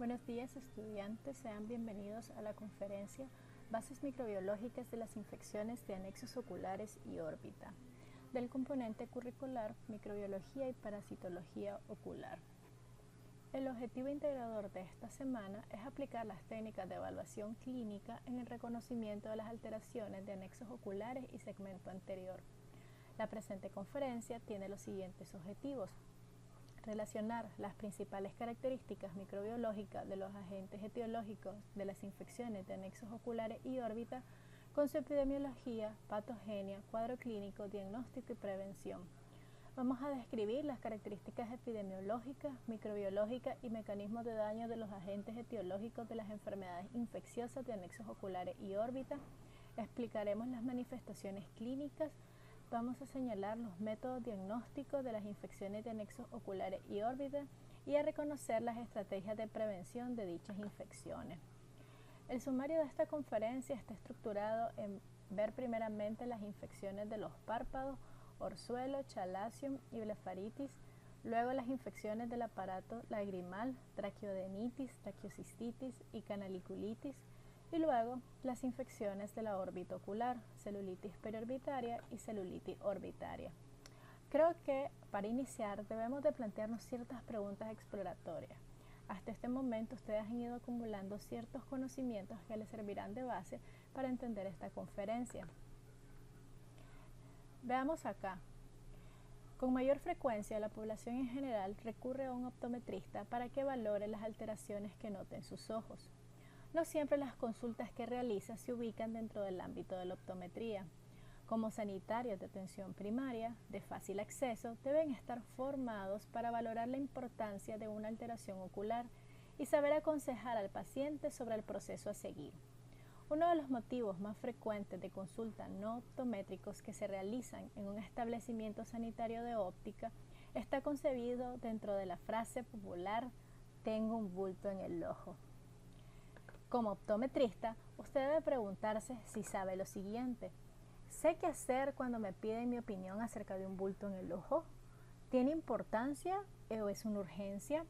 Buenos días, estudiantes, sean bienvenidos a la conferencia Bases microbiológicas de las infecciones de anexos oculares y órbita, del componente curricular Microbiología y Parasitología ocular. El objetivo integrador de esta semana es aplicar las técnicas de evaluación clínica en el reconocimiento de las alteraciones de anexos oculares y segmento anterior. La presente conferencia tiene los siguientes objetivos: relacionar las principales características microbiológicas de los agentes etiológicos de las infecciones de anexos oculares y órbita con su epidemiología, patogenia, cuadro clínico, diagnóstico y prevención. Vamos a describir las características epidemiológicas, microbiológicas y mecanismos de daño de los agentes etiológicos de las enfermedades infecciosas de anexos oculares y órbita. Explicaremos las manifestaciones clínicas. Vamos a señalar los métodos diagnósticos de las infecciones de anexos oculares y órbita y a reconocer las estrategias de prevención de dichas infecciones. El sumario de esta conferencia está estructurado en ver primeramente las infecciones de los párpados, orzuelo, chalazion y blefaritis, luego las infecciones del aparato lagrimal, traqueodenitis, traqueocistitis y canaliculitis, y luego las infecciones de la órbita ocular, celulitis periorbitaria y celulitis orbitaria. Creo que para iniciar debemos de plantearnos ciertas preguntas exploratorias. Hasta este momento ustedes han ido acumulando ciertos conocimientos que les servirán de base para entender esta conferencia. Veamos acá. Con mayor frecuencia la población en general recurre a un optometrista para que valore las alteraciones que nota en sus ojos. No siempre las consultas que realiza se ubican dentro del ámbito de la optometría. Como sanitarios de atención primaria, de fácil acceso, deben estar formados para valorar la importancia de una alteración ocular y saber aconsejar al paciente sobre el proceso a seguir. Uno de los motivos más frecuentes de consulta no optométricos que se realizan en un establecimiento sanitario de óptica está concebido dentro de la frase popular "tengo un bulto en el ojo". Como optometrista, usted debe preguntarse si sabe lo siguiente: ¿sé qué hacer cuando me piden mi opinión acerca de un bulto en el ojo? ¿Tiene importancia o es una urgencia?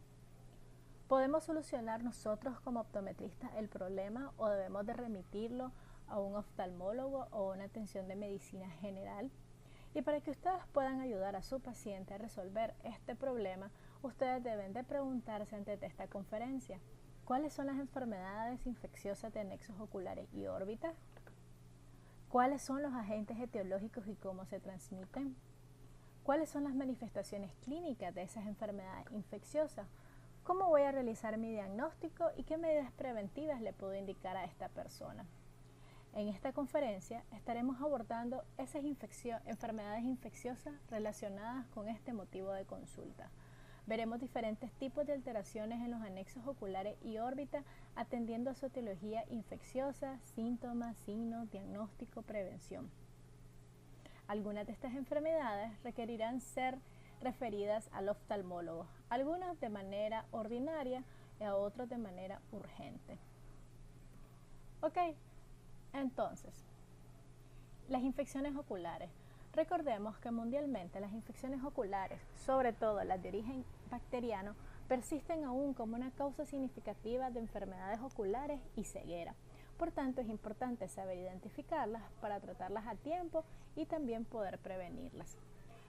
¿Podemos solucionar nosotros como optometristas el problema o debemos de remitirlo a un oftalmólogo o una atención de medicina general? Y para que ustedes puedan ayudar a su paciente a resolver este problema, ustedes deben de preguntarse antes de esta conferencia: ¿cuáles son las enfermedades infecciosas de anexos oculares y órbita? ¿Cuáles son los agentes etiológicos y cómo se transmiten? ¿Cuáles son las manifestaciones clínicas de esas enfermedades infecciosas? ¿Cómo voy a realizar mi diagnóstico y qué medidas preventivas le puedo indicar a esta persona? En esta conferencia estaremos abordando esas enfermedades infecciosas relacionadas con este motivo de consulta. Veremos diferentes tipos de alteraciones en los anexos oculares y órbita atendiendo a su etiología infecciosa, síntomas, signos, diagnóstico, prevención. Algunas de estas enfermedades requerirán ser referidas al oftalmólogo, algunas de manera ordinaria y a otras de manera urgente. Ok, entonces, las infecciones oculares. Recordemos que mundialmente las infecciones oculares, sobre todo las de origen bacteriano, persisten aún como una causa significativa de enfermedades oculares y ceguera. Por tanto, es importante saber identificarlas para tratarlas a tiempo y también poder prevenirlas.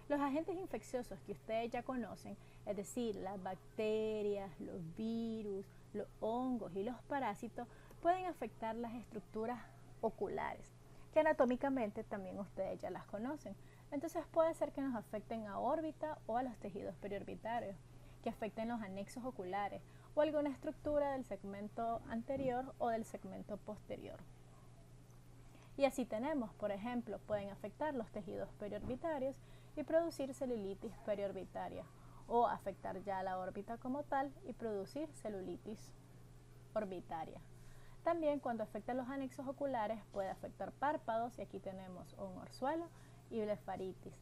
Los agentes infecciosos que ustedes ya conocen, es decir, las bacterias, los virus, los hongos y los parásitos, pueden afectar las estructuras oculares, que anatómicamente también ustedes ya las conocen. Entonces puede ser que nos afecten a órbita o a los tejidos periorbitarios, que afecten los anexos oculares o alguna estructura del segmento anterior o del segmento posterior. Y así tenemos, por ejemplo, pueden afectar los tejidos periorbitarios y producir celulitis periorbitaria, o afectar ya la órbita como tal y producir celulitis orbitaria. También cuando afecta los anexos oculares puede afectar párpados, y aquí tenemos un orzuelo y blefaritis,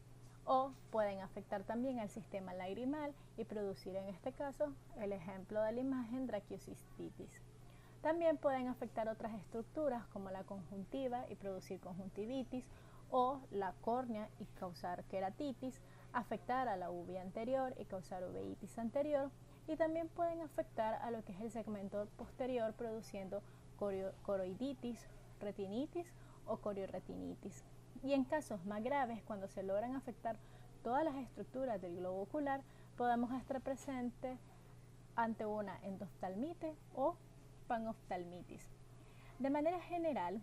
o pueden afectar también al sistema lagrimal y producir en este caso el ejemplo de la imagen traqueocistitis. También pueden afectar otras estructuras como la conjuntiva y producir conjuntivitis, o la córnea y causar queratitis, afectar a la uvea anterior y causar uveitis anterior, y también pueden afectar a lo que es el segmento posterior, produciendo coroiditis, retinitis o corioretinitis. Y en casos más graves, cuando se logran afectar todas las estructuras del globo ocular, podemos estar presentes ante una endoftalmite o panoftalmitis. De manera general,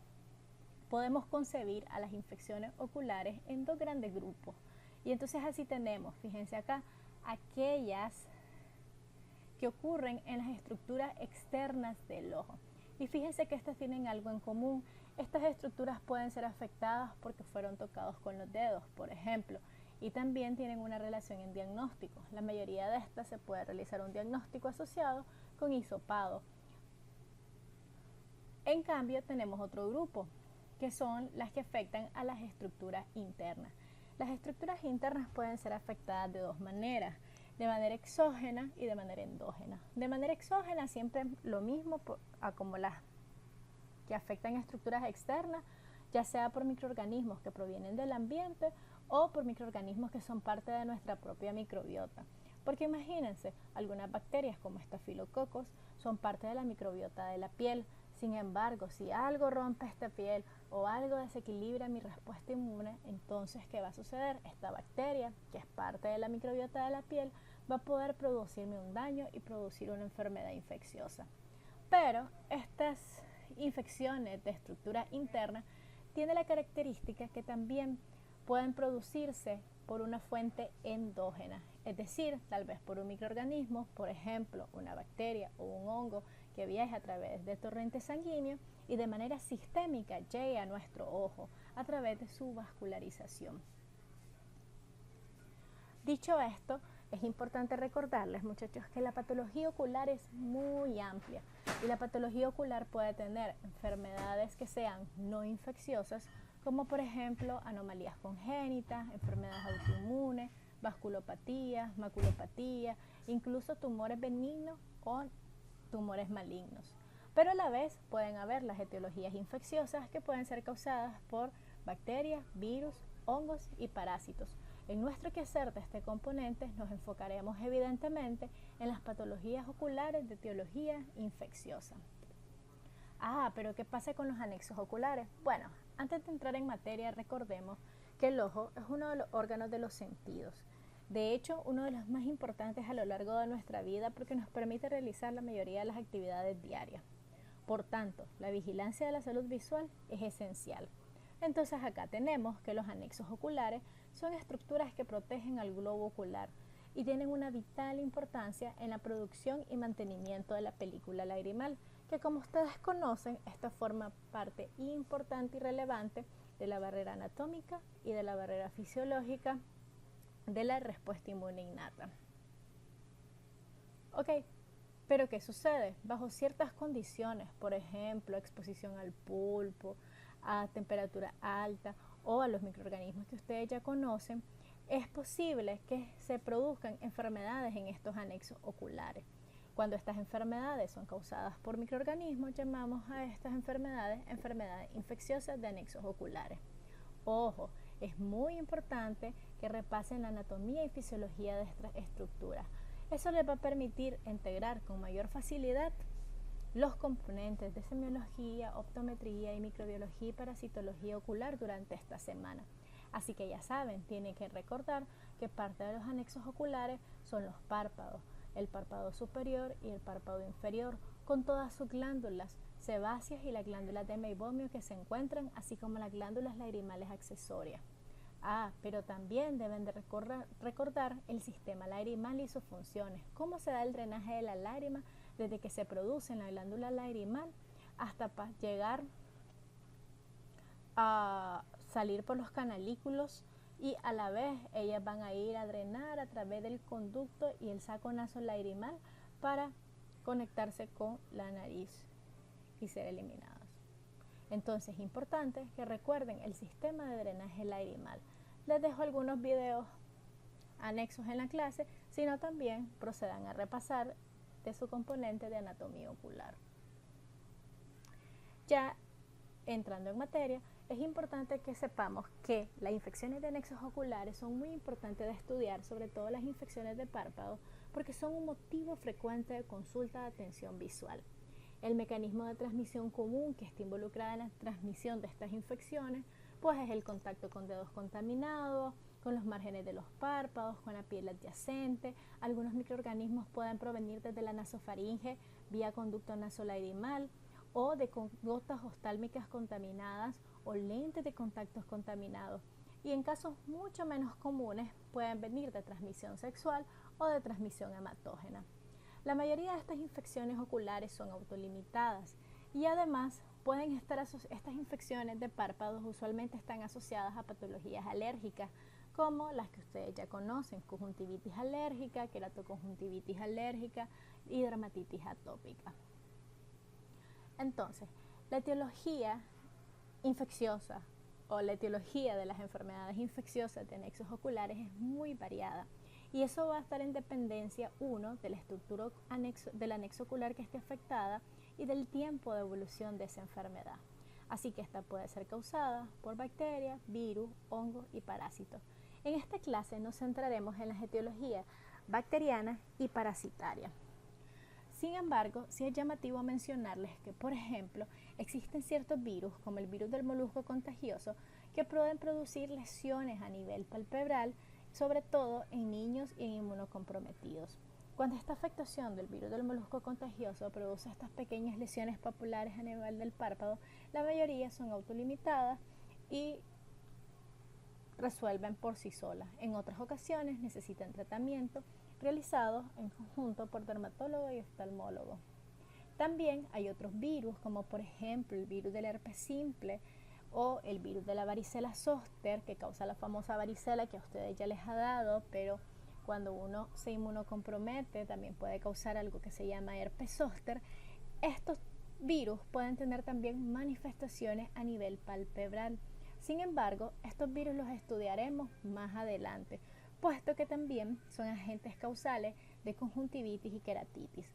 podemos concebir a las infecciones oculares en dos grandes grupos. Y entonces así tenemos, fíjense acá, aquellas que ocurren en las estructuras externas del ojo. Y fíjense que estas tienen algo en común. Estas estructuras pueden ser afectadas porque fueron tocados con los dedos, por ejemplo, y también tienen una relación en diagnóstico. La mayoría de estas se puede realizar un diagnóstico asociado con hisopado. En cambio, tenemos otro grupo, que son las que afectan a las estructuras internas. Las estructuras internas pueden ser afectadas de dos maneras, de manera exógena y de manera endógena. De manera exógena siempre lo mismo como las que afectan estructuras externas, ya sea por microorganismos que provienen del ambiente o por microorganismos que son parte de nuestra propia microbiota. Porque imagínense, algunas bacterias como estafilococos son parte de la microbiota de la piel. Sin embargo, si algo rompe esta piel o algo desequilibra mi respuesta inmune, entonces, ¿qué va a suceder? Esta bacteria, que es parte de la microbiota de la piel, va a poder producirme un daño y producir una enfermedad infecciosa. Pero estas infecciones de estructura interna tienen la característica que también pueden producirse por una fuente endógena, es decir, tal vez por un microorganismo, por ejemplo, una bacteria o un hongo que viaja a través del torrente sanguíneo y de manera sistémica llega a nuestro ojo a través de su vascularización. Dicho esto, es importante recordarles, muchachos, que la patología ocular es muy amplia y la patología ocular puede tener enfermedades que sean no infecciosas, como por ejemplo anomalías congénitas, enfermedades autoinmunes, vasculopatía, maculopatía, incluso tumores benignos o tumores malignos. Pero a la vez pueden haber las etiologías infecciosas que pueden ser causadas por bacterias, virus, hongos y parásitos. En nuestro quehacer de este componente nos enfocaremos evidentemente en las patologías oculares de etiología infecciosa. Pero ¿qué pasa con los anexos oculares? Bueno, antes de entrar en materia, recordemos que el ojo es uno de los órganos de los sentidos. De hecho, uno de los más importantes a lo largo de nuestra vida porque nos permite realizar la mayoría de las actividades diarias. Por tanto, la vigilancia de la salud visual es esencial. Entonces acá tenemos que los anexos oculares son estructuras que protegen al globo ocular y tienen una vital importancia en la producción y mantenimiento de la película lagrimal, que como ustedes conocen, esta forma parte importante y relevante de la barrera anatómica y de la barrera fisiológica de la respuesta inmune innata. Ok, pero ¿qué sucede? Bajo ciertas condiciones, por ejemplo, exposición al pulpo, a temperatura alta o a los microorganismos que ustedes ya conocen, es posible que se produzcan enfermedades en estos anexos oculares. Cuando estas enfermedades son causadas por microorganismos, llamamos a estas enfermedades infecciosas de anexos oculares. Ojo, es muy importante que repasen la anatomía y fisiología de estas estructuras. Eso les va a permitir integrar con mayor facilidad los componentes de semiología, optometría y microbiología y parasitología ocular durante esta semana. Así que ya saben, tienen que recordar que parte de los anexos oculares son los párpados, el párpado superior y el párpado inferior, con todas sus glándulas sebáceas y las glándulas de meibomio que se encuentran, así como las glándulas lagrimales accesorias. Pero también deben de recordar el sistema lagrimal y sus funciones, cómo se da el drenaje de la lágrima desde que se produce en la glándula lagrimal hasta llegar a salir por los canalículos, y a la vez ellas van a ir a drenar a través del conducto y el saco nasolagrimal para conectarse con la nariz y ser eliminadas. Entonces es importante que recuerden el sistema de drenaje lagrimal. Les dejo algunos videos anexos en la clase, sino también procedan a repasar de su componente de anatomía ocular. Ya entrando en materia, es importante que sepamos que las infecciones de anexos oculares son muy importantes de estudiar, sobre todo las infecciones de párpado, porque son un motivo frecuente de consulta de atención visual. El mecanismo de transmisión común que está involucrado en la transmisión de estas infecciones, pues es el contacto con dedos contaminados, con los márgenes de los párpados, con la piel adyacente. Algunos microorganismos pueden provenir desde la nasofaringe vía conducto nasolagrimal o de gotas oftálmicas contaminadas o lentes de contactos contaminados. Y en casos mucho menos comunes pueden venir de transmisión sexual o de transmisión hematógena. La mayoría de estas infecciones oculares son autolimitadas y además estas infecciones de párpados usualmente están asociadas a patologías alérgicas como las que ustedes ya conocen: conjuntivitis alérgica, queratoconjuntivitis alérgica y dermatitis atópica. Entonces, la etiología infecciosa o la etiología de las enfermedades infecciosas de anexos oculares es muy variada. Y eso va a estar en dependencia, uno, de la estructura del anexo ocular que esté afectada y del tiempo de evolución de esa enfermedad. Así que esta puede ser causada por bacterias, virus, hongos y parásitos. En esta clase nos centraremos en las etiologías bacterianas y parasitarias. Sin embargo, sí es llamativo mencionarles que, por ejemplo, existen ciertos virus, como el virus del molusco contagioso, que pueden producir lesiones a nivel palpebral, sobre todo en niños y en inmunocomprometidos. Cuando esta afectación del virus del molusco contagioso produce estas pequeñas lesiones papulares a nivel del párpado, la mayoría son autolimitadas y resuelven por sí solas. En otras ocasiones necesitan tratamiento realizado en conjunto por dermatólogo y oftalmólogo. También hay otros virus, como por ejemplo el virus del herpes simple o el virus de la varicela zóster, que causa la famosa varicela que a ustedes ya les ha dado, pero cuando uno se inmunocompromete también puede causar algo que se llama herpes zóster. Estos virus pueden tener también manifestaciones a nivel palpebral. Sin embargo, estos virus los estudiaremos más adelante, puesto que también son agentes causales de conjuntivitis y queratitis.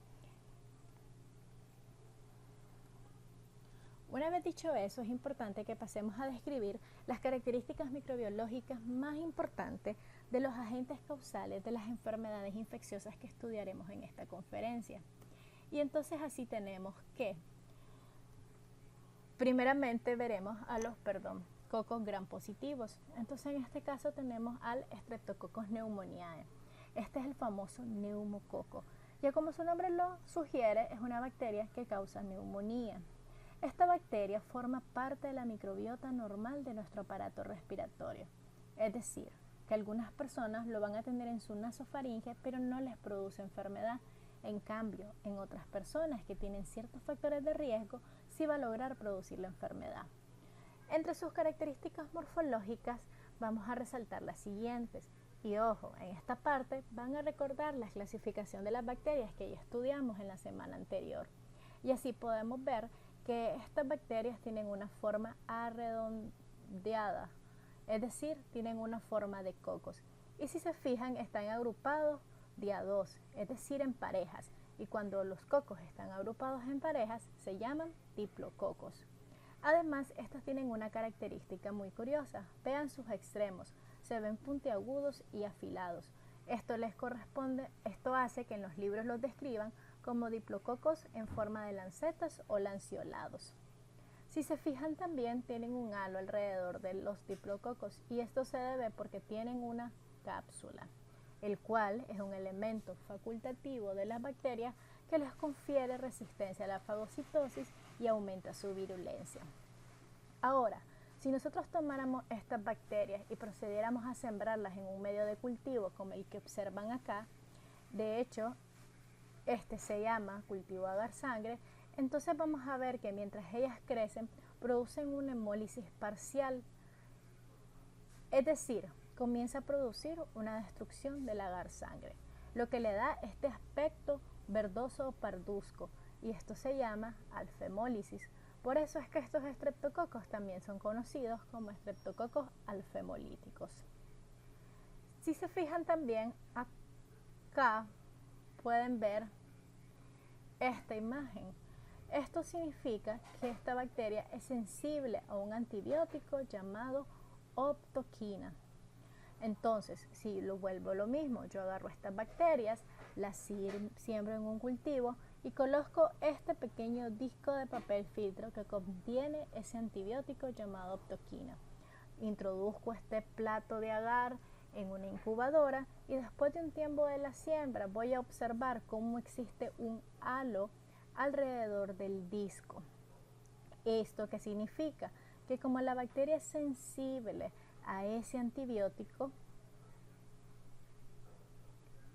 Una vez dicho eso, es importante que pasemos a describir las características microbiológicas más importantes de los agentes causales de las enfermedades infecciosas que estudiaremos en esta conferencia. Y entonces así tenemos que, primeramente veremos a los cocos gram positivos. Entonces en este caso tenemos al Streptococcus pneumoniae. Este es el famoso neumococo. Ya como su nombre lo sugiere, es una bacteria que causa neumonía. Esta bacteria forma parte de la microbiota normal de nuestro aparato respiratorio. Es decir, que algunas personas lo van a tener en su nasofaringe, pero no les produce enfermedad. En cambio, en otras personas que tienen ciertos factores de riesgo, sí va a lograr producir la enfermedad. Entre sus características morfológicas vamos a resaltar las siguientes. Y ojo, en esta parte van a recordar la clasificación de las bacterias que ya estudiamos en la semana anterior. Y así podemos ver que estas bacterias tienen una forma arredondeada, es decir, tienen una forma de cocos. Y si se fijan, están agrupados de a dos, es decir, en parejas. Y cuando los cocos están agrupados en parejas, se llaman diplococos. Además, estos tienen una característica muy curiosa. Vean sus extremos, se ven puntiagudos y afilados. Esto hace que en los libros los describan como diplococos en forma de lancetas o lanceolados. Si se fijan, también tienen un halo alrededor de los diplococos, y esto se debe porque tienen una cápsula, el cual es un elemento facultativo de las bacterias que les confiere resistencia a la fagocitosis y aumenta su virulencia. Ahora, si nosotros tomáramos estas bacterias y procediéramos a sembrarlas en un medio de cultivo como el que observan acá, de hecho, este se llama cultivo agar-sangre, entonces vamos a ver que mientras ellas crecen, producen una hemólisis parcial, es decir, comienza a producir una destrucción del agar-sangre, lo que le da este aspecto verdoso o parduzco, y esto se llama alfahemólisis. Por eso es que estos estreptococos también son conocidos como estreptococos alfahemolíticos. Si se fijan también, acá pueden ver esta imagen. Esto significa que esta bacteria es sensible a un antibiótico llamado optoquina. Entonces, si lo vuelvo lo mismo, yo agarro estas bacterias, las siembro en un cultivo y coloco este pequeño disco de papel filtro que contiene ese antibiótico llamado optoquina. Introduzco este plato de agar en una incubadora y después de un tiempo de la siembra voy a observar cómo existe un halo alrededor del disco. ¿Esto qué significa? Que como la bacteria es sensible a ese antibiótico,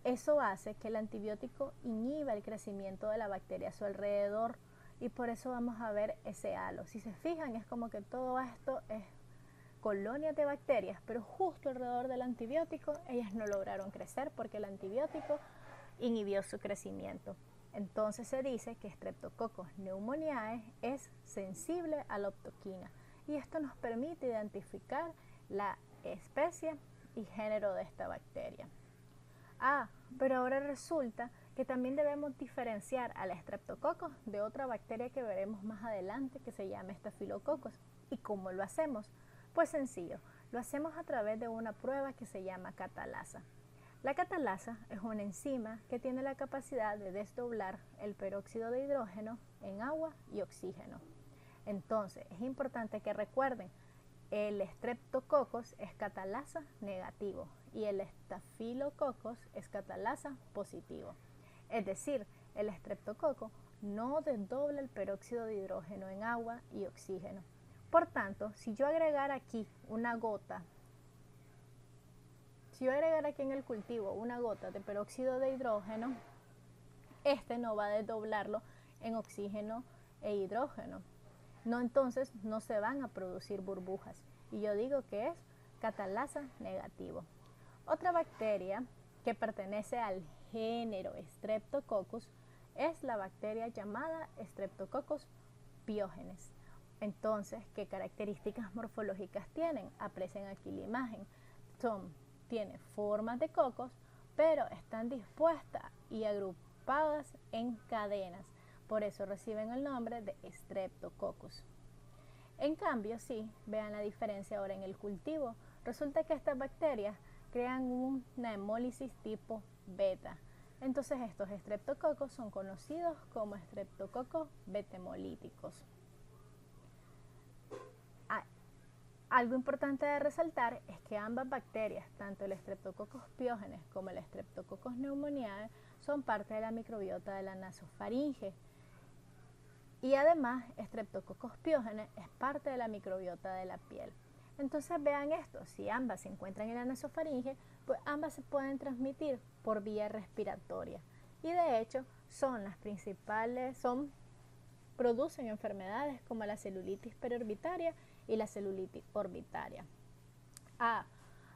eso hace que el antibiótico inhiba el crecimiento de la bacteria a su alrededor y por eso vamos a ver ese halo. Si se fijan, es como que todo esto es colonias de bacterias, pero justo alrededor del antibiótico ellas no lograron crecer porque el antibiótico inhibió su crecimiento. Entonces se dice que Streptococcus pneumoniae es sensible a la optoquina y esto nos permite identificar la especie y género de esta bacteria. Pero ahora resulta que también debemos diferenciar al Streptococcus de otra bacteria que veremos más adelante que se llama Staphylococcus. ¿Y cómo lo hacemos? Pues sencillo, lo hacemos a través de una prueba que se llama catalasa. La catalasa es una enzima que tiene la capacidad de desdoblar el peróxido de hidrógeno en agua y oxígeno. Entonces, es importante que recuerden, el Streptococcus es catalasa negativo y el Staphylococcus es catalasa positivo. Es decir, el Streptococcus no desdobla el peróxido de hidrógeno en agua y oxígeno. Por tanto, si yo agregara aquí una gota, en el cultivo una gota de peróxido de hidrógeno, este no va a desdoblarlo en oxígeno e hidrógeno. Entonces no se van a producir burbujas y yo digo que es catalasa negativo. Otra bacteria que pertenece al género Streptococcus es la bacteria llamada Streptococcus pyogenes. Entonces, ¿qué características morfológicas tienen? Aprecien aquí la imagen. Tiene formas de cocos, pero están dispuestas y agrupadas en cadenas. Por eso reciben el nombre de Streptococcus. En cambio, vean la diferencia ahora en el cultivo. Resulta que estas bacterias crean una hemólisis tipo beta. Entonces, estos Streptococcus son conocidos como Streptococcus beta-hemolíticos. Algo importante de resaltar es que ambas bacterias, tanto el Streptococcus pyogenes como el Streptococcus pneumoniae, son parte de la microbiota de la nasofaringe. Y además, Streptococcus pyogenes es parte de la microbiota de la piel. Entonces vean esto, si ambas se encuentran en la nasofaringe, pues ambas se pueden transmitir por vía respiratoria. Y de hecho, producen enfermedades como la celulitis perorbitaria y la celulitis orbitaria.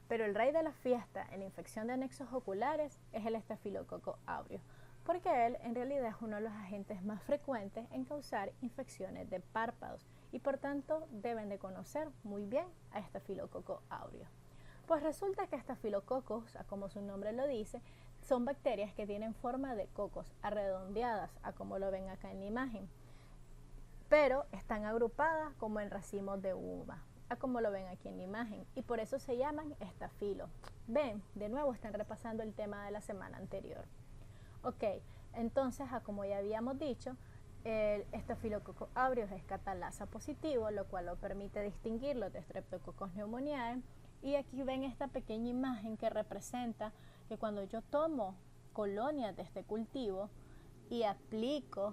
Pero el rey de la fiesta en la infección de anexos oculares es el Staphylococcus aureus, porque él en realidad es uno de los agentes más frecuentes en causar infecciones de párpados y por tanto deben de conocer muy bien a Staphylococcus aureus. Pues resulta que Staphylococcus, como su nombre lo dice, son bacterias que tienen forma de cocos, arredondeadas, como lo ven acá en la imagen, pero están agrupadas como en racimos de uva, como lo ven aquí en la imagen, y por eso se llaman estafilo. Ven, de nuevo están repasando el tema de la semana anterior. Entonces, como ya habíamos dicho, el Staphylococcus aureus es catalasa positivo, lo cual lo permite distinguirlo de Streptococcus pneumoniae. Y aquí ven esta pequeña imagen que representa que cuando yo tomo colonias de este cultivo y aplico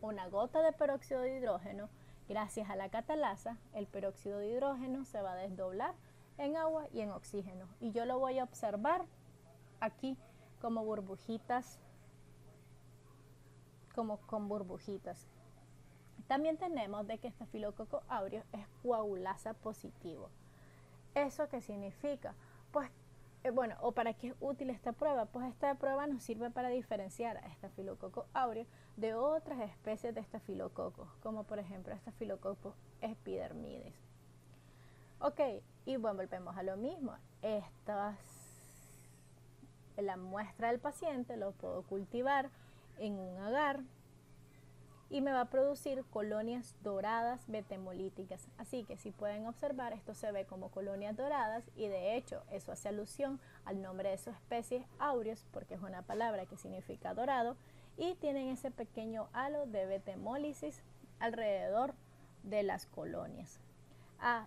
una gota de peróxido de hidrógeno, gracias a la catalasa, el peróxido de hidrógeno se va a desdoblar en agua y en oxígeno. Y yo lo voy a observar aquí como burbujitas, como con burbujitas. También tenemos de que Staphylococcus aureus es coagulasa positivo. ¿Eso qué significa? Pues, o para qué es útil esta prueba. Pues esta prueba nos sirve para diferenciar a Staphylococcus aureus de otras especies de Staphylococcus, como por ejemplo Staphylococcus epidermidis. Y volvemos a lo mismo. La muestra del paciente lo puedo cultivar en un agar y me va a producir colonias doradas betemolíticas. Así que si pueden observar, esto se ve como colonias doradas y de hecho eso hace alusión al nombre de su especie, aureus, porque es una palabra que significa dorado, y tienen ese pequeño halo de betemólisis alrededor de las colonias.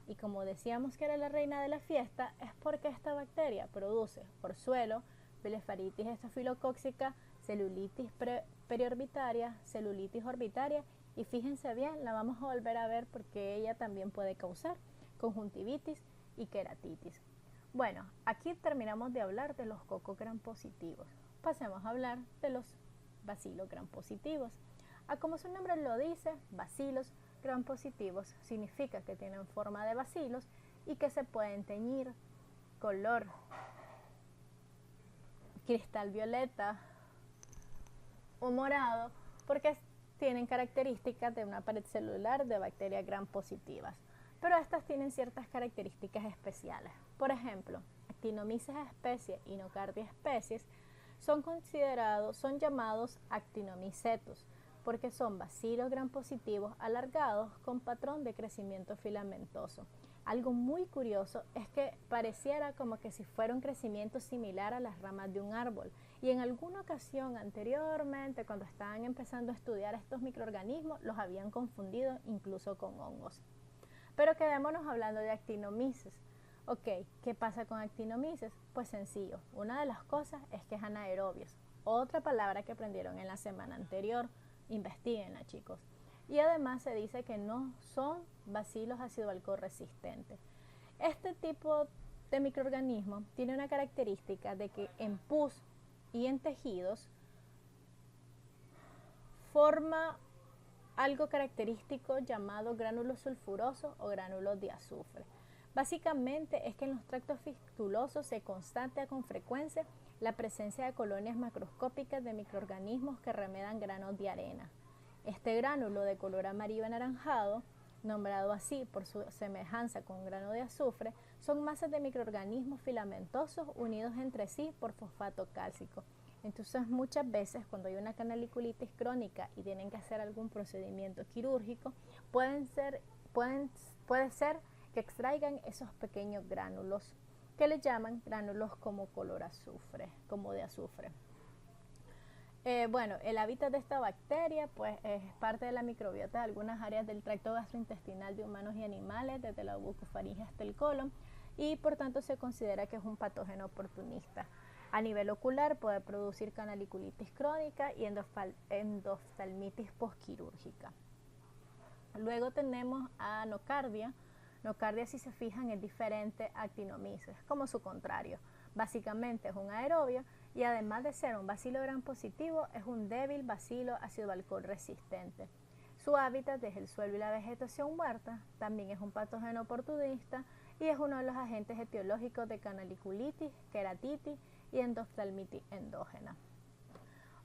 Y como decíamos que era la reina de la fiesta, es porque esta bacteria produce orzuelo, blefaritis estafilocóxica, celulitis periorbitaria, celulitis orbitaria, y fíjense bien, la vamos a volver a ver porque ella también puede causar conjuntivitis y queratitis. Bueno, aquí terminamos de hablar de los cocos gram positivos. Pasemos a hablar de los bacilos gram positivos. Como su nombre lo dice, bacilos gram positivos significa que tienen forma de bacilos y que se pueden teñir color cristal violeta o morado porque tienen características de una pared celular de bacterias gram positivas. Pero estas tienen ciertas características especiales. Por ejemplo, Actinomyces especie y Nocardia especies son llamados actinomicetos porque son bacilos gram positivos alargados con patrón de crecimiento filamentoso. Algo muy curioso es que pareciera como que si fuera un crecimiento similar a las ramas de un árbol. Y en alguna ocasión anteriormente, cuando estaban empezando a estudiar estos microorganismos, los habían confundido incluso con hongos. Pero quedémonos hablando de actinomyces. Ok, ¿qué pasa con actinomyces? Pues sencillo, una de las cosas es que es anaerobios. Otra palabra que aprendieron en la semana anterior, investíguenla chicos. Y además se dice que no son bacilos ácido alcohol resistentes. Este tipo de microorganismo tiene una característica de que en pus y en tejidos forma algo característico llamado gránulos sulfurosos o gránulos de azufre. Básicamente es que en los tractos fistulosos se constata con frecuencia la presencia de colonias macroscópicas de microorganismos que remedan granos de arena. Este gránulo de color amarillo anaranjado, nombrado así por su semejanza con un grano de azufre, son masas de microorganismos filamentosos unidos entre sí por fosfato cálcico. Entonces muchas veces cuando hay una canaliculitis crónica y tienen que hacer algún procedimiento quirúrgico, puede ser que extraigan esos pequeños gránulos que le llaman gránulos como color azufre, como de azufre. Bueno, el hábitat de esta bacteria pues es parte de la microbiota de algunas áreas del tracto gastrointestinal de humanos y animales, desde la bucofaringe hasta el colon, y por tanto se considera que es un patógeno oportunista. A nivel ocular puede producir canaliculitis crónica y endoftalmitis posquirúrgica. Luego tenemos a Nocardia. Nocardia, si se fijan, es diferente a Actinomyces, como su contrario. Básicamente es un aerobio y además de ser un bacilo gram positivo, es un débil bacilo ácido alcohol resistente. Su hábitat es el suelo y la vegetación muerta, también es un patógeno oportunista y es uno de los agentes etiológicos de canaliculitis, queratitis y endoftalmitis endógena.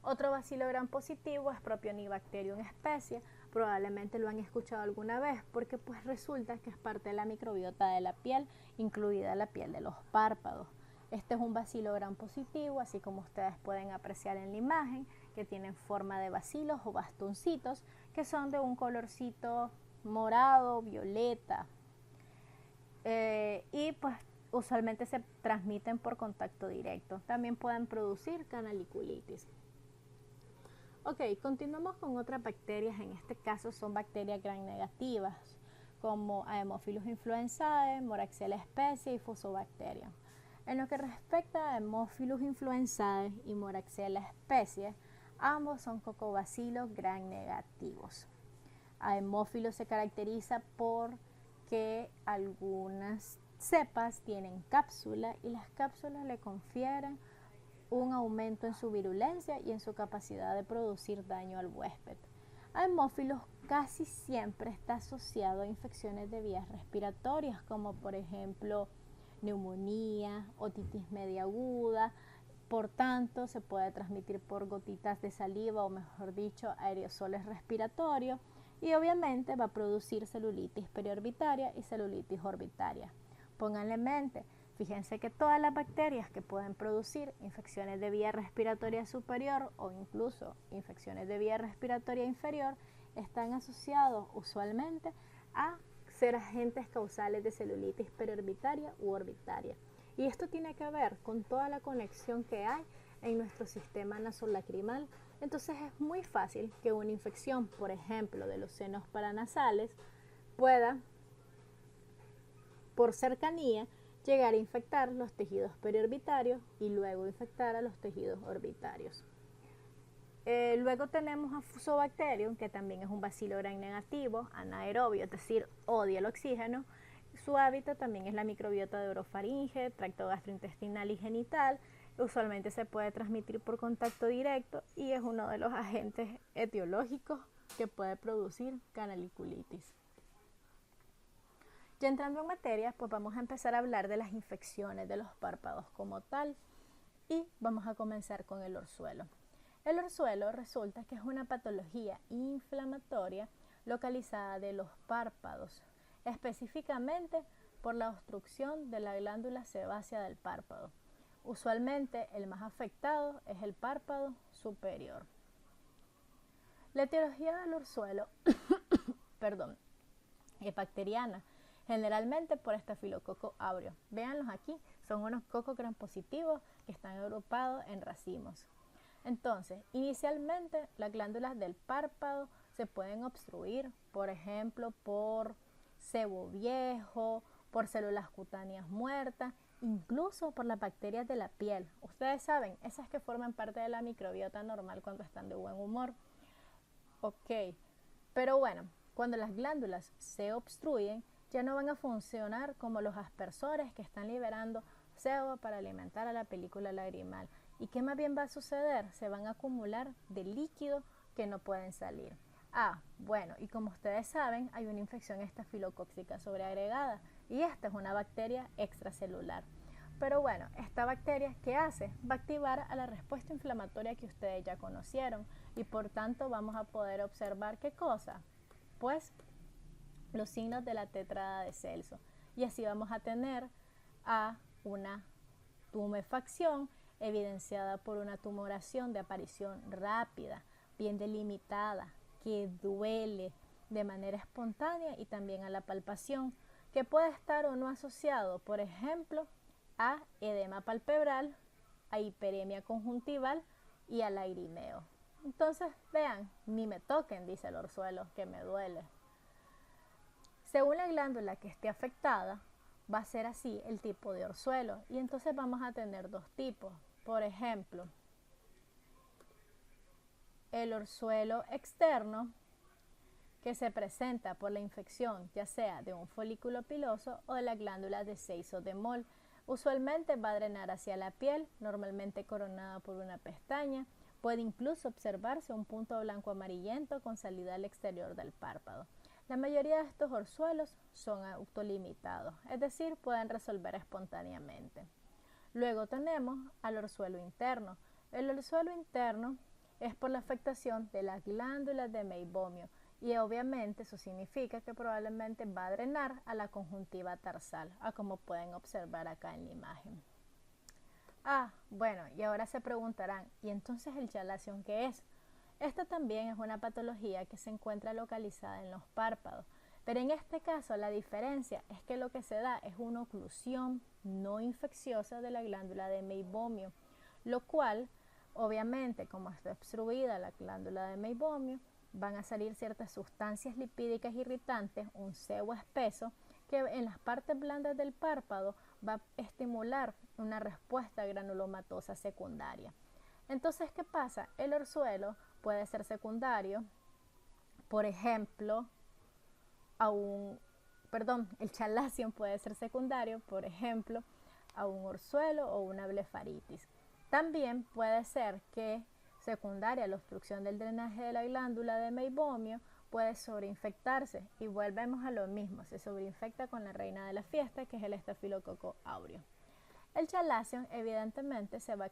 Otro bacilo gram positivo es Propionibacterium especie, probablemente lo han escuchado alguna vez porque pues resulta que es parte de la microbiota de la piel, incluida la piel de los párpados. Este es un bacilo gram positivo, así como ustedes pueden apreciar en la imagen, que tienen forma de bacilos o bastoncitos, que son de un colorcito morado, violeta, y pues usualmente se transmiten por contacto directo. También pueden producir canaliculitis. Ok, continuamos con otras bacterias, en este caso son bacterias gram negativas, como Haemophilus influenzae, Moraxella species y Fusobacterium. En lo que respecta a Haemophilus influenzae y Moraxella species, ambos son cocobacilos gram negativos. Haemophilus se caracteriza por que algunas cepas tienen cápsula y las cápsulas le confieren un aumento en su virulencia y en su capacidad de producir daño al huésped. Haemophilus casi siempre está asociado a infecciones de vías respiratorias, como por ejemplo neumonía, otitis media aguda. Por tanto, se puede transmitir por gotitas de saliva o mejor dicho, aerosoles respiratorios, y obviamente va a producir celulitis periorbitaria y celulitis orbitaria. Pónganle en mente, fíjense que todas las bacterias que pueden producir infecciones de vía respiratoria superior o incluso infecciones de vía respiratoria inferior están asociados usualmente a ser agentes causales de celulitis periorbitaria u orbitaria. Y esto tiene que ver con toda la conexión que hay en nuestro sistema nasolacrimal. Entonces es muy fácil que una infección, por ejemplo, de los senos paranasales, pueda, por cercanía, llegar a infectar los tejidos periorbitarios y luego infectar a los tejidos orbitarios. Luego tenemos a Fusobacterium, que también es un bacilo gram negativo, anaerobio, es decir, odia el oxígeno. Su hábitat también es la microbiota de orofaringe, tracto gastrointestinal y genital. Usualmente se puede transmitir por contacto directo y es uno de los agentes etiológicos que puede producir canaliculitis. Ya entrando en materia, pues vamos a empezar a hablar de las infecciones de los párpados como tal y vamos a comenzar con el orzuelo. El orzuelo resulta que es una patología inflamatoria localizada de los párpados, específicamente por la obstrucción de la glándula sebácea del párpado. Usualmente el más afectado es el párpado superior. La etiología del orzuelo es bacteriana, generalmente por Staphylococcus aureus. Véanlos aquí, son unos cocos gram positivos que están agrupados en racimos. Entonces, inicialmente las glándulas del párpado se pueden obstruir, por ejemplo, por sebo viejo, por células cutáneas muertas, incluso por las bacterias de la piel. Ustedes saben, esas que forman parte de la microbiota normal cuando están de buen humor. Ok, pero bueno, cuando las glándulas se obstruyen, ya no van a funcionar como los aspersores que están liberando sebo para alimentar a la película lagrimal. ¿Y qué más bien va a suceder? Se van a acumular de líquido que no pueden salir. Bueno, y como ustedes saben, hay una infección estafilocóxica sobreagregada y esta es una bacteria extracelular. Pero bueno, esta bacteria, ¿qué hace? Va a activar a la respuesta inflamatoria que ustedes ya conocieron y por tanto vamos a poder observar ¿qué cosa? Pues los signos de la tetrada de Celso. Y así vamos a tener a una tumefacción evidenciada por una tumoración de aparición rápida, bien delimitada, que duele de manera espontánea y también a la palpación, que puede estar o no asociado, por ejemplo, a edema palpebral, a hiperemia conjuntival y a lagrimeo. Entonces, vean, ni me toquen, dice el orzuelo, que me duele. Según la glándula que esté afectada, va a ser así el tipo de orzuelo y entonces vamos a tener dos tipos. Por ejemplo, el orzuelo externo, que se presenta por la infección ya sea de un folículo piloso o de la glándula de Seyso de Moll. Usualmente va a drenar hacia la piel, normalmente coronada por una pestaña. Puede incluso observarse un punto blanco amarillento con salida al exterior del párpado. La mayoría de estos orzuelos son autolimitados, es decir, pueden resolver espontáneamente. Luego tenemos al orzuelo interno. El orzuelo interno es por la afectación de las glándulas de Meibomio y obviamente eso significa que probablemente va a drenar a la conjuntiva tarsal, como pueden observar acá en la imagen. Bueno, y ahora se preguntarán, ¿y entonces el chalazion qué es? Esta también es una patología que se encuentra localizada en los párpados, pero en este caso la diferencia es que lo que se da es una oclusión no infecciosa de la glándula de Meibomio, lo cual, obviamente, como está obstruida la glándula de Meibomio, van a salir ciertas sustancias lipídicas irritantes, un sebo espeso, que en las partes blandas del párpado va a estimular una respuesta granulomatosa secundaria. Entonces, ¿qué pasa? El orzuelo puede ser secundario, por ejemplo, el chalazion puede ser secundario, por ejemplo, a un orzuelo o una blefaritis. También puede ser que secundaria a la obstrucción del drenaje de la glándula de Meibomio puede sobreinfectarse y volvemos a lo mismo, se sobreinfecta con la reina de la fiesta que es el Staphylococcus aureus. El chalazion evidentemente se va a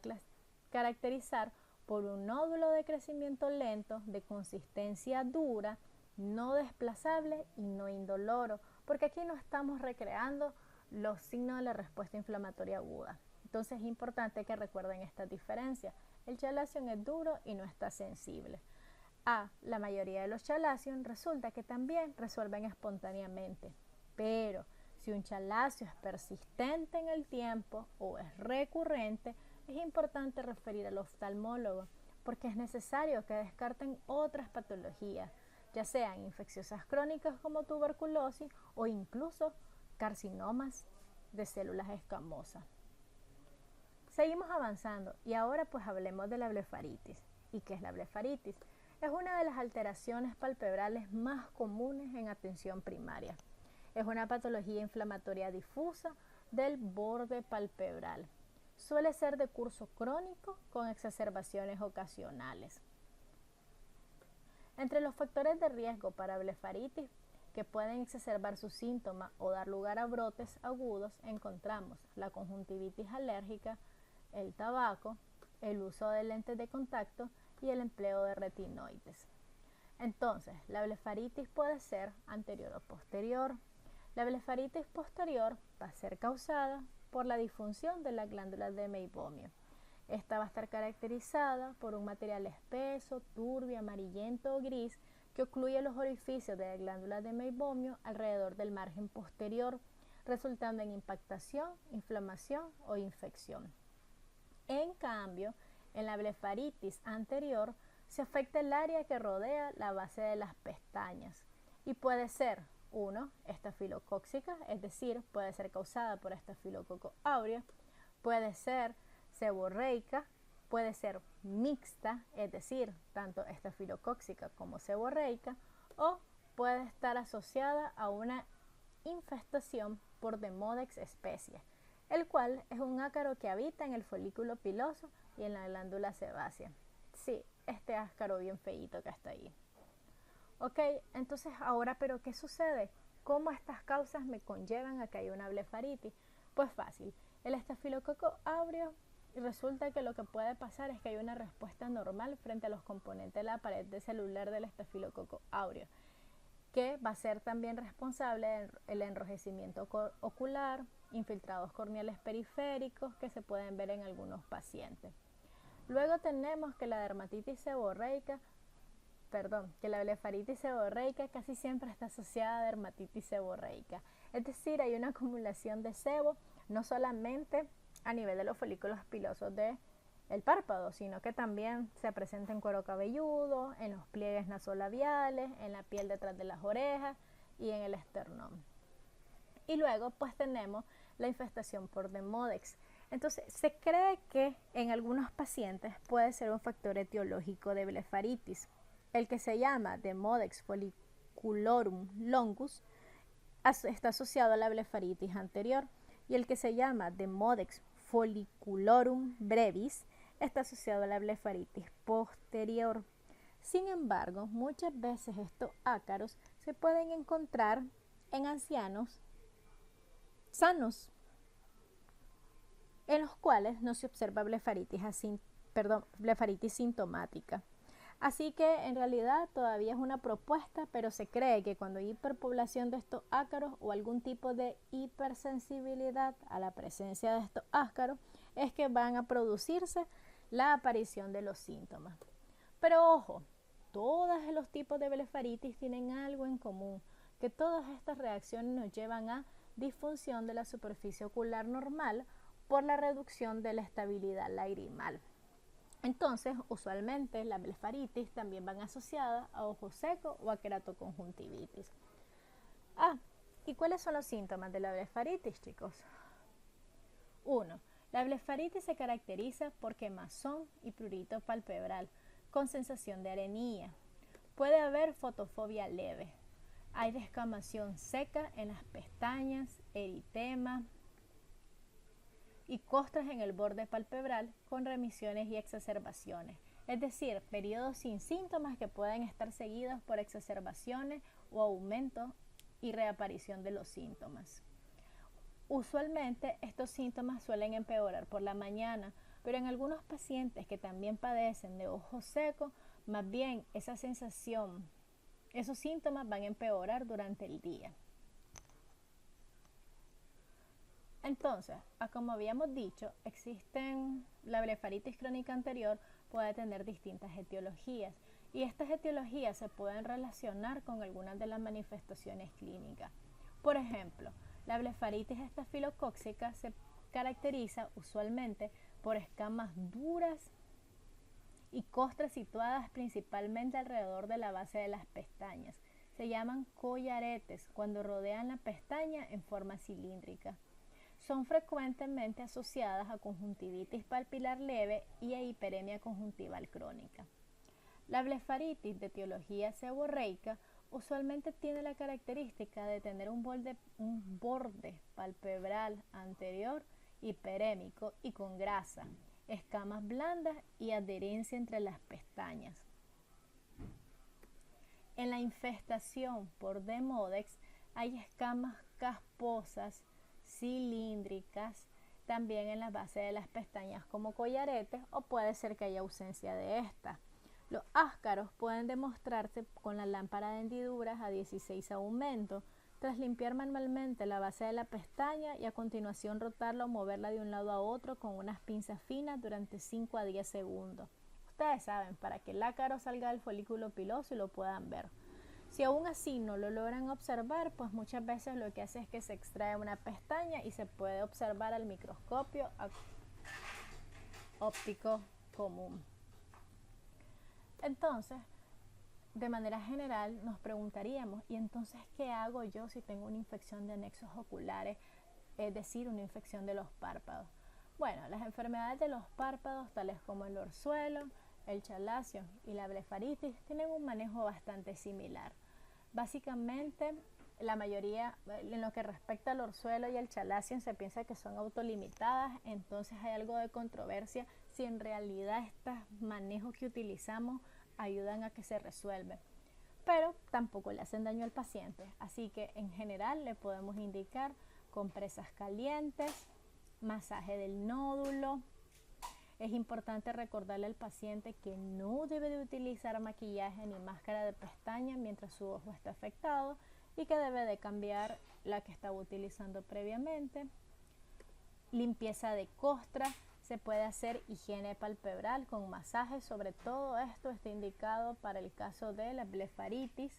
caracterizar por un nódulo de crecimiento lento, de consistencia dura, no desplazable y no indoloro, porque aquí no estamos recreando los signos de la respuesta inflamatoria aguda. Entonces es importante que recuerden esta diferencia. El chalazion es duro y no está sensible. La mayoría de los chalazion resulta que también resuelven espontáneamente, pero si un chalacio es persistente en el tiempo o es recurrente, es importante referir al oftalmólogo porque es necesario que descarten otras patologías, ya sean infecciosas crónicas como tuberculosis o incluso carcinomas de células escamosas. Seguimos avanzando y ahora pues hablemos de la blefaritis. ¿Y qué es la blefaritis? Es una de las alteraciones palpebrales más comunes en atención primaria. Es una patología inflamatoria difusa del borde palpebral. Suele ser de curso crónico con exacerbaciones ocasionales. Entre los factores de riesgo para blefaritis que pueden exacerbar sus síntomas o dar lugar a brotes agudos encontramos la conjuntivitis alérgica, el tabaco, el uso de lentes de contacto y el empleo de retinoides. Entonces, la blefaritis puede ser anterior o posterior. La blefaritis posterior va a ser causada por la disfunción de la glándula de meibomio. Esta va a estar caracterizada por un material espeso, turbio, amarillento o gris que ocluye los orificios de la glándula de meibomio alrededor del margen posterior, resultando en impactación, inflamación o infección. En cambio, en la blefaritis anterior se afecta el área que rodea la base de las pestañas y puede ser 1. Estafilocóxica, es decir, puede ser causada por estafilococo aureus, puede ser seborreica, puede ser mixta, es decir, tanto estafilocóxica como seborreica, o puede estar asociada a una infestación por Demodex species, el cual es un ácaro que habita en el folículo piloso y en la glándula sebácea. Sí, este ácaro bien feíto que está ahí. Ok, entonces ahora, ¿pero qué sucede? ¿Cómo estas causas me conllevan a que haya una blefaritis? Pues fácil, el estafilococo aureus resulta que lo que puede pasar es que hay una respuesta normal frente a los componentes de la pared celular del estafilococo aureus, que va a ser también responsable del enrojecimiento ocular, infiltrados corneales periféricos que se pueden ver en algunos pacientes. Luego tenemos que la blefaritis seborreica casi siempre está asociada a dermatitis seborreica. Es decir, hay una acumulación de sebo no solamente a nivel de los folículos pilosos del párpado, sino que también se presenta en cuero cabelludo, en los pliegues nasolabiales, en la piel detrás de las orejas y en el esternón. Y luego pues tenemos la infestación por Demodex. Entonces se cree que en algunos pacientes puede ser un factor etiológico de blefaritis. El que se llama Demodex folliculorum longus está asociado a la blefaritis anterior y el que se llama Demodex folliculorum brevis está asociado a la blefaritis posterior. Sin embargo, muchas veces estos ácaros se pueden encontrar en ancianos sanos, en los cuales no se observa blefaritis sintomática. Así que en realidad todavía es una propuesta, pero se cree que cuando hay hiperpoblación de estos ácaros o algún tipo de hipersensibilidad a la presencia de estos ácaros, es que van a producirse la aparición de los síntomas. Pero ojo, todos los tipos de blefaritis tienen algo en común, que todas estas reacciones nos llevan a disfunción de la superficie ocular normal por la reducción de la estabilidad lagrimal. Entonces, usualmente la blefaritis también van asociadas a ojo seco o a queratoconjuntivitis. ¿Y cuáles son los síntomas de la blefaritis, chicos? 1. La blefaritis se caracteriza por quemazón y prurito palpebral con sensación de arenilla. Puede haber fotofobia leve. Hay descamación seca en las pestañas, eritema y costras en el borde palpebral con remisiones y exacerbaciones. Es decir, periodos sin síntomas que pueden estar seguidos por exacerbaciones o aumento y reaparición de los síntomas. Usualmente estos síntomas suelen empeorar por la mañana, pero en algunos pacientes que también padecen de ojo seco, más bien esa sensación, esos síntomas van a empeorar durante el día. Entonces, como habíamos dicho, la blefaritis crónica anterior puede tener distintas etiologías y estas etiologías se pueden relacionar con algunas de las manifestaciones clínicas. Por ejemplo, la blefaritis estafilocócica se caracteriza usualmente por escamas duras y costras situadas principalmente alrededor de la base de las pestañas. Se llaman collaretes cuando rodean la pestaña en forma cilíndrica. Son frecuentemente asociadas a conjuntivitis papilar leve y a hiperemia conjuntival crónica. La blefaritis de etiología seborreica usualmente tiene la característica de tener un borde palpebral anterior hiperémico y con grasa, escamas blandas y adherencia entre las pestañas. En la infestación por Demodex hay escamas casposas, cilíndricas, también en la base de las pestañas como collaretes, o puede ser que haya ausencia de estas. Los áscaros pueden demostrarse con la lámpara de hendiduras a 16 aumento, tras limpiar manualmente la base de la pestaña y a continuación rotarla o moverla de un lado a otro con unas pinzas finas durante 5 a 10 segundos. Ustedes saben, para que el ácaro salga del folículo piloso y lo puedan ver. Si aún así no lo logran observar, pues muchas veces lo que hace es que se extrae una pestaña y se puede observar al microscopio óptico común. Entonces, de manera general nos preguntaríamos, ¿y entonces qué hago yo si tengo una infección de anexos oculares, es decir, una infección de los párpados? Bueno, las enfermedades de los párpados, tales como el orzuelo, el chalazion y la blefaritis, tienen un manejo bastante similar. Básicamente, la mayoría, en lo que respecta al orzuelo y al chalazion, se piensa que son autolimitadas, entonces hay algo de controversia si en realidad estos manejos que utilizamos ayudan a que se resuelva, pero tampoco le hacen daño al paciente, así que en general le podemos indicar compresas calientes, masaje del nódulo. Es importante recordarle al paciente que no debe de utilizar maquillaje ni máscara de pestaña mientras su ojo está afectado y que debe de cambiar la que estaba utilizando previamente. Limpieza de costra. Se puede hacer higiene palpebral con masaje, sobre todo esto está indicado para el caso de la blefaritis.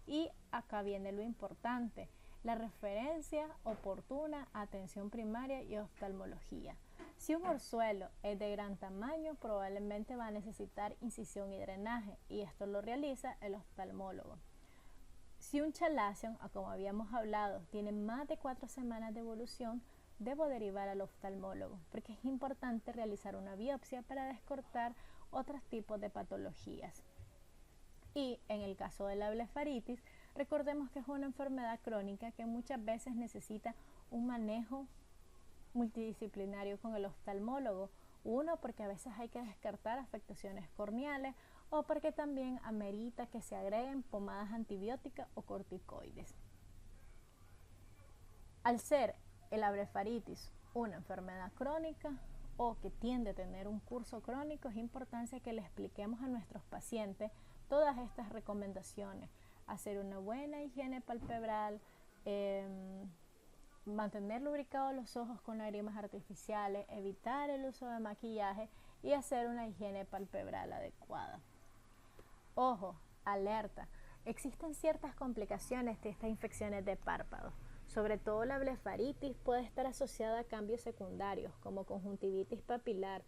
Y acá viene lo importante, la referencia oportuna a atención primaria y oftalmología. Si un orzuelo es de gran tamaño, probablemente va a necesitar incisión y drenaje, y esto lo realiza el oftalmólogo. Si un chalazion, como habíamos hablado, tiene más de 4 semanas de evolución, debo derivar al oftalmólogo, porque es importante realizar una biopsia para descartar otros tipos de patologías. Y en el caso de la blefaritis, recordemos que es una enfermedad crónica que muchas veces necesita un manejo multidisciplinario con el oftalmólogo. Uno, porque a veces hay que descartar afectaciones corneales, o porque también amerita que se agreguen pomadas antibióticas o corticoides. Al ser la blefaritis una enfermedad crónica o que tiende a tener un curso crónico, es importante que le expliquemos a nuestros pacientes todas estas recomendaciones: hacer una buena higiene palpebral, mantener lubricados los ojos con lágrimas artificiales, evitar el uso de maquillaje y hacer una higiene palpebral adecuada. Ojo, alerta, existen ciertas complicaciones de estas infecciones de párpados. Sobre todo la blefaritis puede estar asociada a cambios secundarios como conjuntivitis papilar,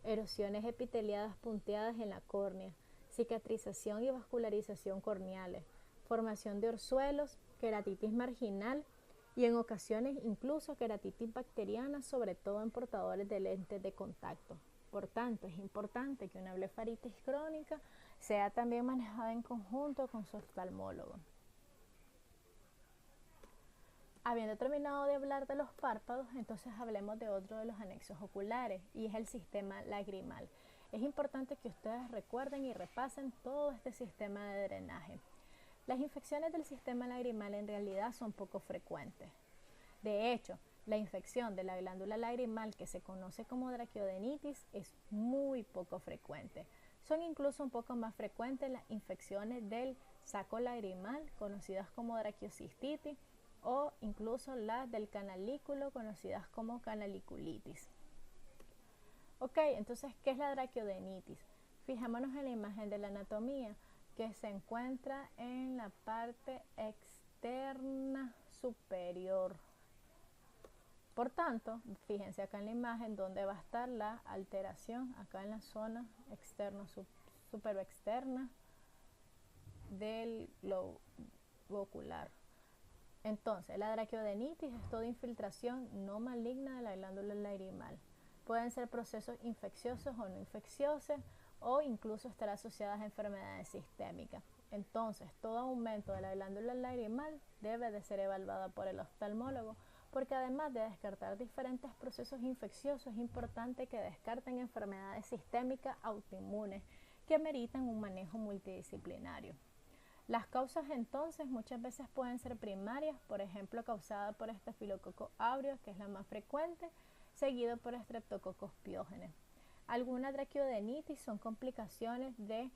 erosiones epiteliadas punteadas en la córnea, cicatrización y vascularización corneales, formación de orzuelos, queratitis marginal y en ocasiones incluso queratitis bacteriana, sobre todo en portadores de lentes de contacto. Por tanto, es importante que una blefaritis crónica sea también manejada en conjunto con su oftalmólogo. Habiendo terminado de hablar de los párpados, entonces hablemos de otro de los anexos oculares, y es el sistema lagrimal. Es importante que ustedes recuerden y repasen todo este sistema de drenaje. Las infecciones del sistema lagrimal en realidad son poco frecuentes. De hecho, la infección de la glándula lagrimal, que se conoce como draquiodenitis, es muy poco frecuente. Son incluso un poco más frecuentes las infecciones del saco lagrimal, conocidas como draquiocistitis, o incluso las del canalículo, conocidas como canaliculitis. Ok, entonces, ¿qué es la draquiodenitis? Fijémonos en la imagen de la anatomía que se encuentra en la parte externa superior. Por tanto, fíjense acá en la imagen donde va a estar la alteración, acá en la zona superoexterna del globo ocular. Entonces, la traqueodenitis es toda infiltración no maligna de la glándula lagrimal. Pueden ser procesos infecciosos o no infecciosos, o incluso estar asociadas a enfermedades sistémicas. Entonces, todo aumento de la glándula lagrimal debe de ser evaluado por el oftalmólogo, porque además de descartar diferentes procesos infecciosos, es importante que descarten enfermedades sistémicas autoinmunes que meritan un manejo multidisciplinario. Las causas entonces muchas veces pueden ser primarias, por ejemplo causada por Staphylococcus aureus, que es la más frecuente, seguido por Streptococcus pyogenes. Algunas traqueodenitis son complicaciones de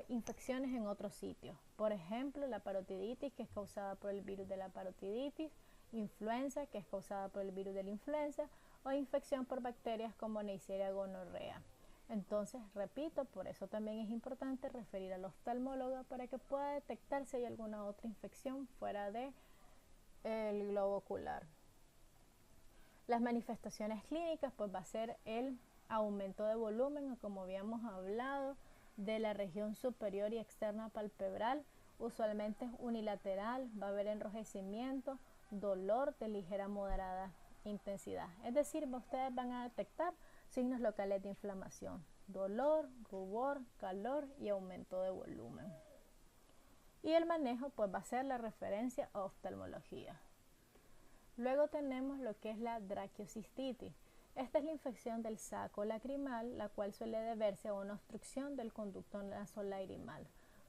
infecciones en otros sitios, por ejemplo la parotiditis, que es causada por el virus de la parotiditis, influenza, que es causada por el virus de la influenza, o infección por bacterias como Neisseria gonorrea. Entonces, repito, por eso también es importante referir al oftalmólogo para que pueda detectar si hay alguna otra infección fuera del globo ocular. Las manifestaciones clínicas pues va a ser el aumento de volumen, o como habíamos hablado, de la región superior y externa palpebral, usualmente es unilateral, va a haber enrojecimiento, dolor de ligera a moderada intensidad. Es decir, ustedes van a detectar signos locales de inflamación, dolor, rubor, calor y aumento de volumen. Y el manejo pues va a ser la referencia a oftalmología. Luego tenemos lo que es la traqueocistitis. Esta es la infección del saco lacrimal, la cual suele deberse a una obstrucción del conducto nasolacrimal.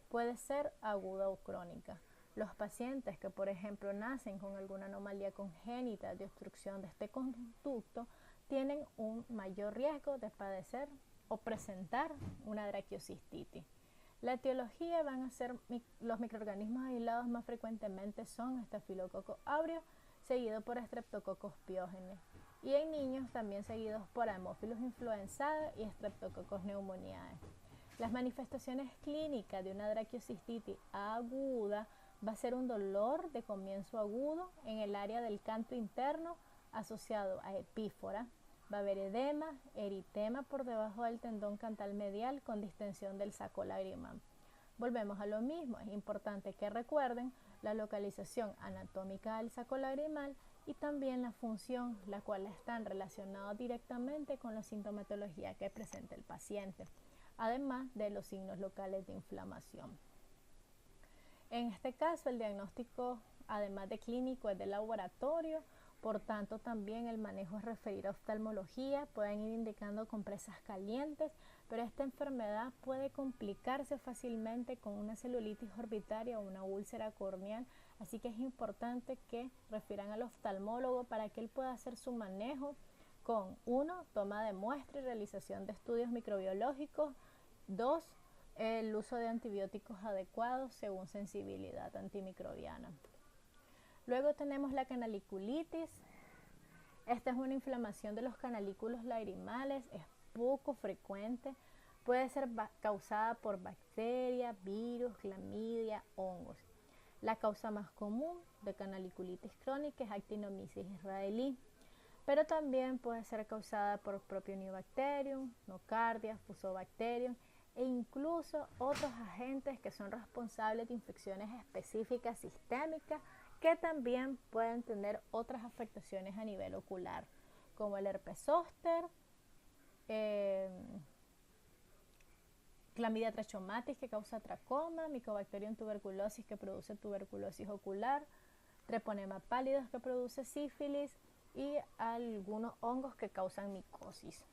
Puede ser aguda o crónica. Los pacientes que, por ejemplo, nacen con alguna anomalía congénita de obstrucción de este conducto tienen un mayor riesgo de padecer o presentar una traqueocistitis. La etiología van a ser los microorganismos aislados más frecuentemente son Staphylococcus aureus, seguido por Streptococcus pyogenes, y en niños también seguidos por Haemophilus influenzae y Streptococcus pneumoniae. Las manifestaciones clínicas de una traqueocistitis aguda va a ser un dolor de comienzo agudo en el área del canto interno asociado a epífora. Va a haber edema, eritema por debajo del tendón cantal medial con distensión del saco lagrimal. Volvemos a lo mismo, es importante que recuerden la localización anatómica del saco lagrimal y también la función, la cual están relacionados directamente con la sintomatología que presenta el paciente, además de los signos locales de inflamación. En este caso, el diagnóstico, además de clínico, es de laboratorio, por tanto también el manejo es referir a oftalmología, pueden ir indicando compresas calientes, pero esta enfermedad puede complicarse fácilmente con una celulitis orbitaria o una úlcera corneal, así que es importante que refieran al oftalmólogo para que él pueda hacer su manejo con 1. Toma de muestra y realización de estudios microbiológicos, 2. El uso de antibióticos adecuados según sensibilidad antimicrobiana. Luego tenemos la canaliculitis. Esta es una inflamación de los canalículos lagrimales, es poco frecuente, puede ser causada por bacterias, virus, clamidia, hongos. La causa más común de canaliculitis crónica es Actinomyces israelí, pero también puede ser causada por Propionibacterium, Nocardia, Fusobacterium e incluso otros agentes que son responsables de infecciones específicas sistémicas que también pueden tener otras afectaciones a nivel ocular, como el herpes zóster, Clamidia trachomatis que causa tracoma, Mycobacterium tuberculosis que produce tuberculosis ocular, Treponema pálidos que produce sífilis y algunos hongos que causan micosis.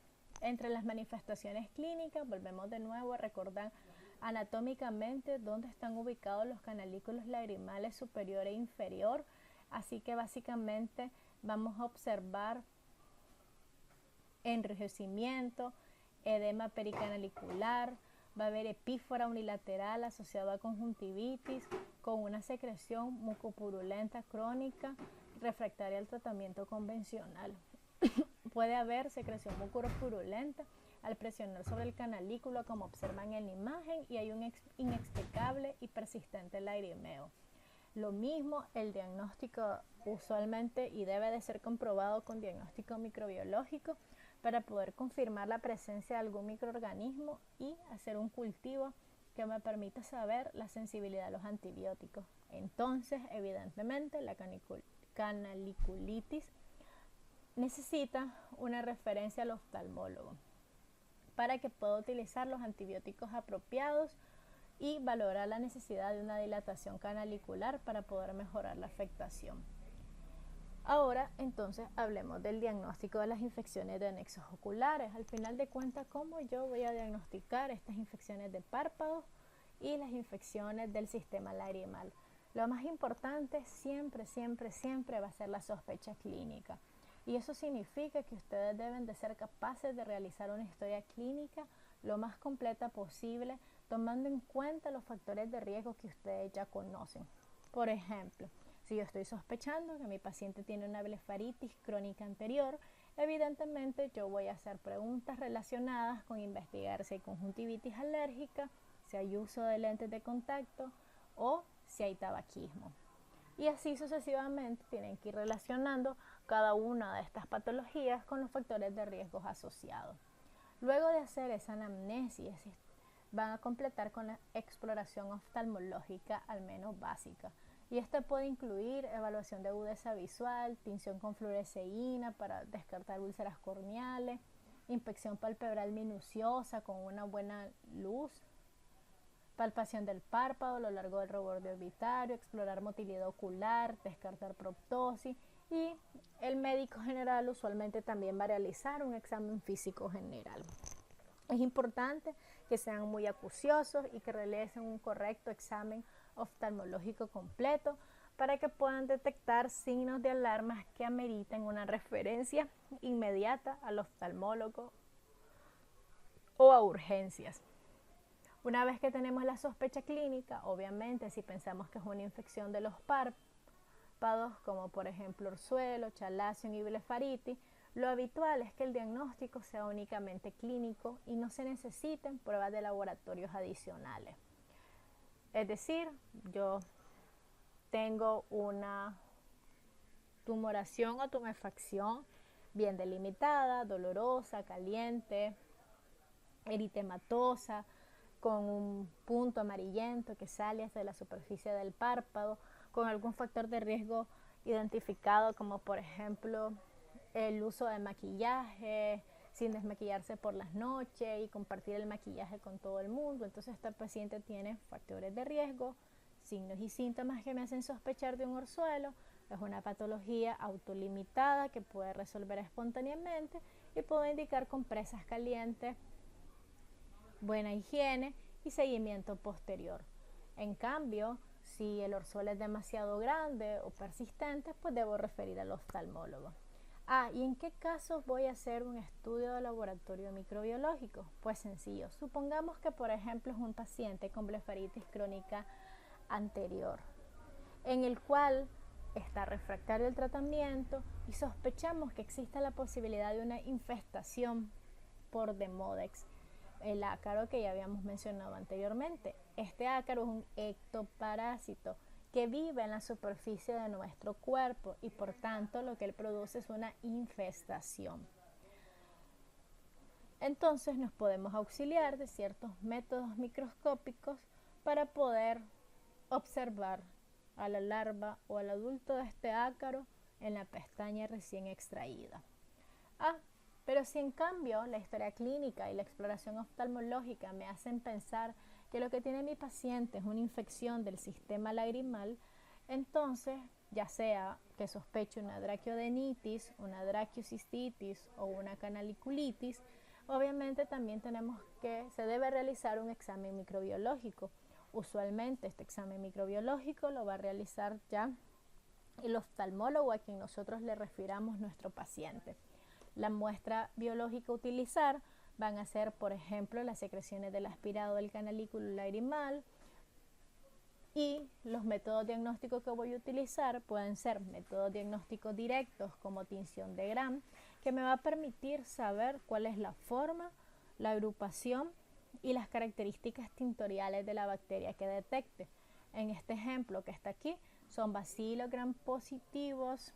Entre las manifestaciones clínicas, volvemos de nuevo a recordar anatómicamente dónde están ubicados los canalículos lagrimales superior e inferior, así que básicamente vamos a observar enrojecimiento, edema pericanalicular, va a haber epífora unilateral asociada a conjuntivitis con una secreción mucopurulenta crónica refractaria al tratamiento convencional. Puede haber secreción mucopurulenta al presionar sobre el canalículo, como observan en la imagen, y hay un inexplicable y persistente lagrimeo. Lo mismo, el diagnóstico usualmente y debe de ser comprobado con diagnóstico microbiológico para poder confirmar la presencia de algún microorganismo y hacer un cultivo que me permita saber la sensibilidad a los antibióticos. Entonces, evidentemente, la canaliculitis necesita una referencia al oftalmólogo para que pueda utilizar los antibióticos apropiados y valorar la necesidad de una dilatación canalicular para poder mejorar la afectación. Ahora, entonces, hablemos del diagnóstico de las infecciones de anexos oculares. Al final de cuentas, ¿cómo yo voy a diagnosticar estas infecciones de párpados y las infecciones del sistema lagrimal? Lo más importante siempre va a ser la sospecha clínica. Y eso significa que ustedes deben de ser capaces de realizar una historia clínica lo más completa posible, tomando en cuenta los factores de riesgo que ustedes ya conocen. Por ejemplo, si yo estoy sospechando que mi paciente tiene una blefaritis crónica anterior, evidentemente yo voy a hacer preguntas relacionadas con investigar si hay conjuntivitis alérgica, si hay uso de lentes de contacto o si hay tabaquismo. Y así sucesivamente tienen que ir relacionando cada una de estas patologías con los factores de riesgo asociados. Luego de hacer esa anamnesis, van a completar con la exploración oftalmológica al menos básica. Y esta puede incluir evaluación de agudeza visual, tinción con fluoresceína para descartar úlceras corneales, inspección palpebral minuciosa con una buena luz, palpación del párpado a lo largo del reborde orbitario, explorar motilidad ocular, descartar proptosis, y el médico general usualmente también va a realizar un examen físico general. Es importante que sean muy acuciosos y que realicen un correcto examen oftalmológico completo para que puedan detectar signos de alarma que ameriten una referencia inmediata al oftalmólogo o a urgencias. Una vez que tenemos la sospecha clínica, obviamente si pensamos que es una infección de los párpados, como por ejemplo orzuelo, chalazion y blefaritis, lo habitual es que el diagnóstico sea únicamente clínico y no se necesiten pruebas de laboratorios adicionales. Es decir, yo tengo una tumoración o tumefacción bien delimitada, dolorosa, caliente, eritematosa, con un punto amarillento que sale hacia la superficie del párpado, con algún factor de riesgo identificado, como por ejemplo el uso de maquillaje, sin desmaquillarse por las noches y compartir el maquillaje con todo el mundo. Entonces esta paciente tiene factores de riesgo, signos y síntomas que me hacen sospechar de un orzuelo. Es una patología autolimitada que puede resolver espontáneamente y puede indicar compresas calientes, buena higiene y seguimiento posterior. En cambio, si el orzuelo es demasiado grande o persistente, pues debo referir al oftalmólogo. ¿Y en qué casos voy a hacer un estudio de laboratorio microbiológico? Pues sencillo, supongamos que por ejemplo es un paciente con blefaritis crónica anterior, en el cual está refractario al tratamiento y sospechamos que exista la posibilidad de una infestación por Demodex, el ácaro que ya habíamos mencionado anteriormente. Este ácaro es un ectoparásito que vive en la superficie de nuestro cuerpo y por tanto lo que él produce es una infestación. Entonces nos podemos auxiliar de ciertos métodos microscópicos para poder observar a la larva o al adulto de este ácaro en la pestaña recién extraída. Pero si en cambio la historia clínica y la exploración oftalmológica me hacen pensar que lo que tiene mi paciente es una infección del sistema lagrimal, entonces ya sea que sospeche una traqueodenitis, una traqueocistitis o una canaliculitis, obviamente también se debe realizar un examen microbiológico. Usualmente este examen microbiológico lo va a realizar ya el oftalmólogo a quien nosotros le refiramos nuestro paciente. La muestra biológica a utilizar van a ser, por ejemplo, las secreciones del aspirado del canalículo lagrimal, y los métodos diagnósticos que voy a utilizar pueden ser métodos diagnósticos directos como tinción de Gram, que me va a permitir saber cuál es la forma la agrupación y las características tintoriales de la bacteria que detecte. En este ejemplo que está aquí, son bacilos gram positivos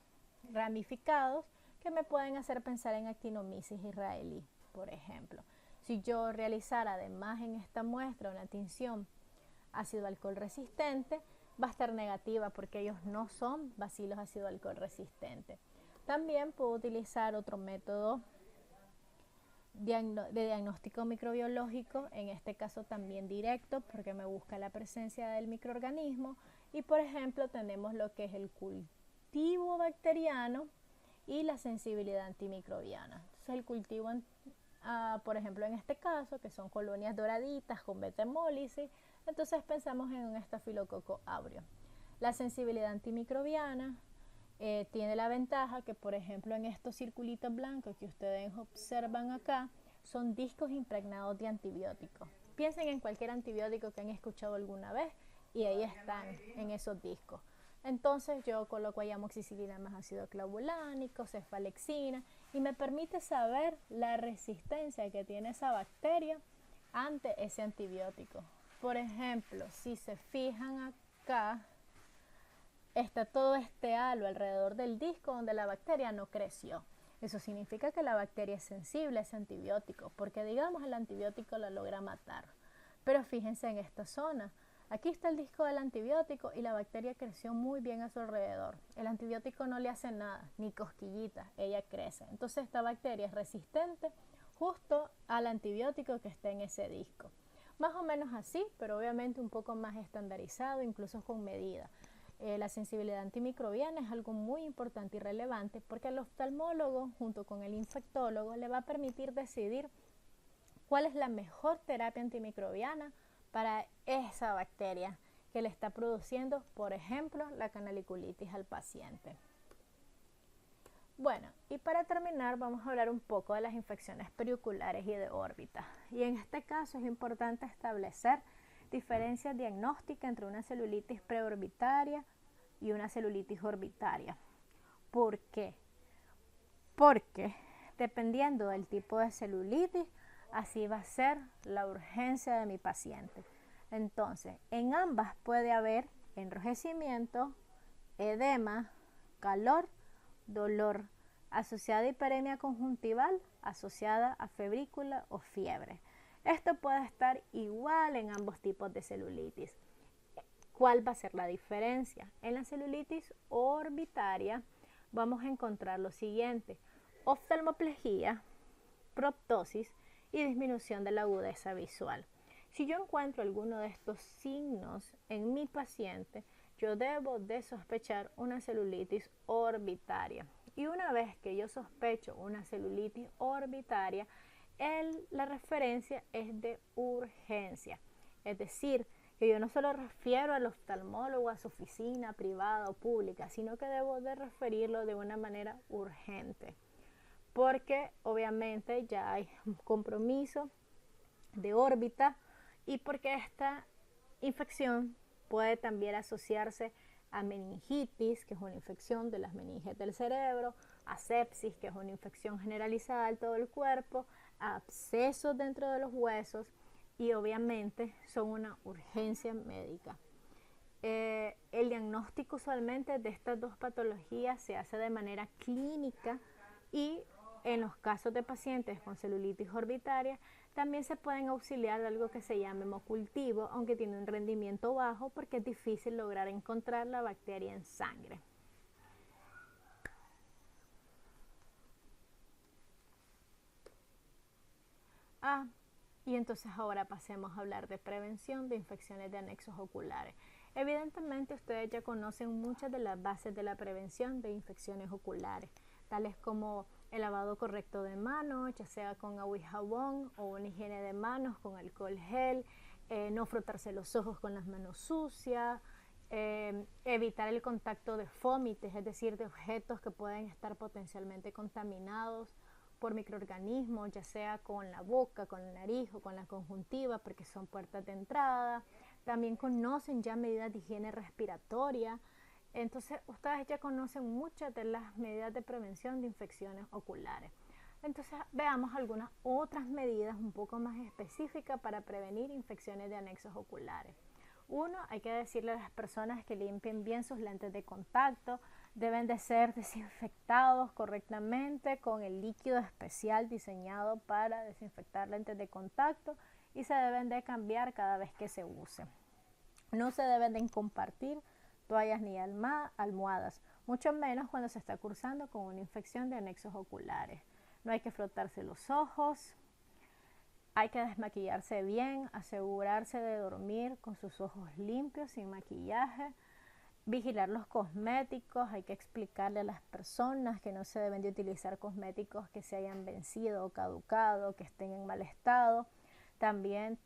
ramificados que me pueden hacer pensar en Actinomyces israelí, por ejemplo. Si yo realizara además en esta muestra una tinción ácido alcohol resistente, va a estar negativa porque ellos no son bacilos ácido alcohol resistentes. También puedo utilizar otro método de diagnóstico microbiológico, en este caso también directo, porque me busca la presencia del microorganismo. Y por ejemplo tenemos lo que es el cultivo bacteriano y la sensibilidad antimicrobiana. Entonces el cultivo, por ejemplo en este caso, que son colonias doraditas con beta-hemólisis, entonces pensamos en un estafilococo aureus. La sensibilidad antimicrobiana tiene la ventaja que, por ejemplo, en estos circulitos blancos que ustedes observan acá, son discos impregnados de antibióticos. Piensen en cualquier antibiótico que han escuchado alguna vez y ahí están en esos discos. Entonces yo coloco ahí amoxicilina más ácido clavulánico, cefalexina, y me permite saber la resistencia que tiene esa bacteria ante ese antibiótico. Por ejemplo, si se fijan acá, está todo este halo alrededor del disco donde la bacteria no creció. Eso significa que la bacteria es sensible a ese antibiótico, porque digamos el antibiótico la logra matar. Pero fíjense en esta zona. Aquí está el disco del antibiótico y la bacteria creció muy bien a su alrededor. El antibiótico no le hace nada, ni cosquillitas, ella crece. Entonces esta bacteria es resistente justo al antibiótico que está en ese disco. Más o menos así, pero obviamente un poco más estandarizado, incluso con medida. La sensibilidad antimicrobiana es algo muy importante y relevante porque el oftalmólogo, junto con el infectólogo, le va a permitir decidir cuál es la mejor terapia antimicrobiana para esa bacteria que le está produciendo, por ejemplo, la canaliculitis al paciente. Bueno, y para terminar vamos a hablar un poco de las infecciones perioculares y de órbita. Y en este caso es importante establecer diferencias diagnósticas entre una celulitis preorbitaria y una celulitis orbitaria. ¿Por qué? Porque dependiendo del tipo de celulitis, así va a ser la urgencia de mi paciente. Entonces, en ambas puede haber enrojecimiento, edema, calor, dolor, asociada a hiperemia conjuntival, asociada a febrícula o fiebre. Esto puede estar igual en ambos tipos de celulitis. ¿Cuál va a ser la diferencia? En la celulitis orbitaria vamos a encontrar lo siguiente: oftalmoplegia, proptosis y disminución de la agudeza visual. Si yo encuentro alguno de estos signos en mi paciente, yo debo de sospechar una celulitis orbitaria. Y una vez que yo sospecho una celulitis orbitaria, la referencia es de urgencia. Es decir, que yo no solo refiero al oftalmólogo a su oficina privada o pública, sino que debo de referirlo de una manera urgente. Porque obviamente ya hay un compromiso de órbita y porque esta infección puede también asociarse a meningitis, que es una infección de las meninges del cerebro, a sepsis, que es una infección generalizada de todo el cuerpo, a abscesos dentro de los huesos y obviamente son una urgencia médica. El diagnóstico usualmente de estas dos patologías se hace de manera clínica y en los casos de pacientes con celulitis orbitaria también se pueden auxiliar de algo que se llama hemocultivo, aunque tiene un rendimiento bajo porque es difícil lograr encontrar la bacteria en sangre. Y entonces ahora pasemos a hablar de prevención de infecciones de anexos oculares. Evidentemente ustedes ya conocen muchas de las bases de la prevención de infecciones oculares, tales como el lavado correcto de manos, ya sea con agua y jabón o una higiene de manos con alcohol gel, no frotarse los ojos con las manos sucias, evitar el contacto de fómites, es decir, de objetos que pueden estar potencialmente contaminados por microorganismos, ya sea con la boca, con la nariz o con la conjuntiva, porque son puertas de entrada. También conocen ya medidas de higiene respiratoria. Entonces, ustedes ya conocen muchas de las medidas de prevención de infecciones oculares. Entonces veamos algunas otras medidas un poco más específicas para prevenir infecciones de anexos oculares. Uno, hay que decirle a las personas que limpien bien sus lentes de contacto, deben de ser desinfectados correctamente con el líquido especial diseñado para desinfectar lentes de contacto y se deben de cambiar cada vez que se use. No se deben de compartir toallas ni almohadas, mucho menos cuando se está cursando con una infección de anexos oculares. No hay que frotarse los ojos, hay que desmaquillarse bien, asegurarse de dormir con sus ojos limpios, sin maquillaje, vigilar los cosméticos, hay que explicarle a las personas que no se deben de utilizar cosméticos que se hayan vencido o caducado, que estén en mal estado. También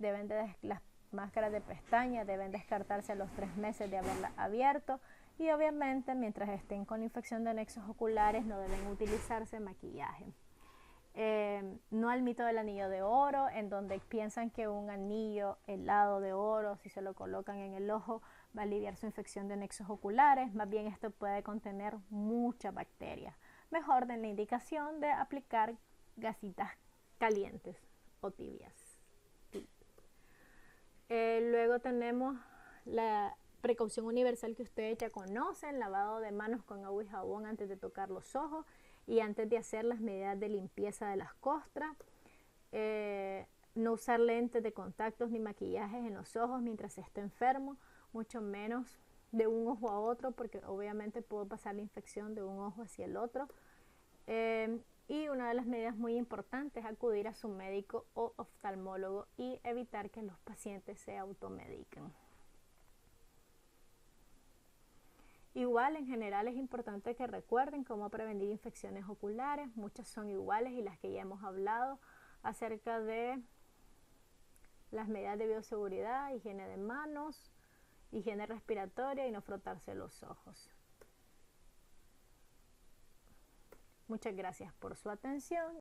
las máscaras de pestañas deben descartarse a los 3 meses de haberlas abierto y obviamente mientras estén con infección de anexos oculares no deben utilizarse maquillaje. No al mito del anillo de oro, en donde piensan que un anillo helado de oro, si se lo colocan en el ojo, va a aliviar su infección de anexos oculares. Más bien esto puede contener muchas bacterias. Mejor den la indicación de aplicar gasitas calientes o tibias. Luego tenemos la precaución universal que ustedes ya conocen, lavado de manos con agua y jabón antes de tocar los ojos y antes de hacer las medidas de limpieza de las costras. No usar lentes de contactos ni maquillajes en los ojos mientras se esté enfermo, mucho menos de un ojo a otro, porque obviamente puede pasar la infección de un ojo hacia el otro. Y una de las medidas muy importantes es acudir a su médico o oftalmólogo y evitar que los pacientes se automediquen. Igual, en general es importante que recuerden cómo prevenir infecciones oculares. Muchas son iguales y las que ya hemos hablado acerca de las medidas de bioseguridad, higiene de manos, higiene respiratoria y no frotarse los ojos. Muchas gracias por su atención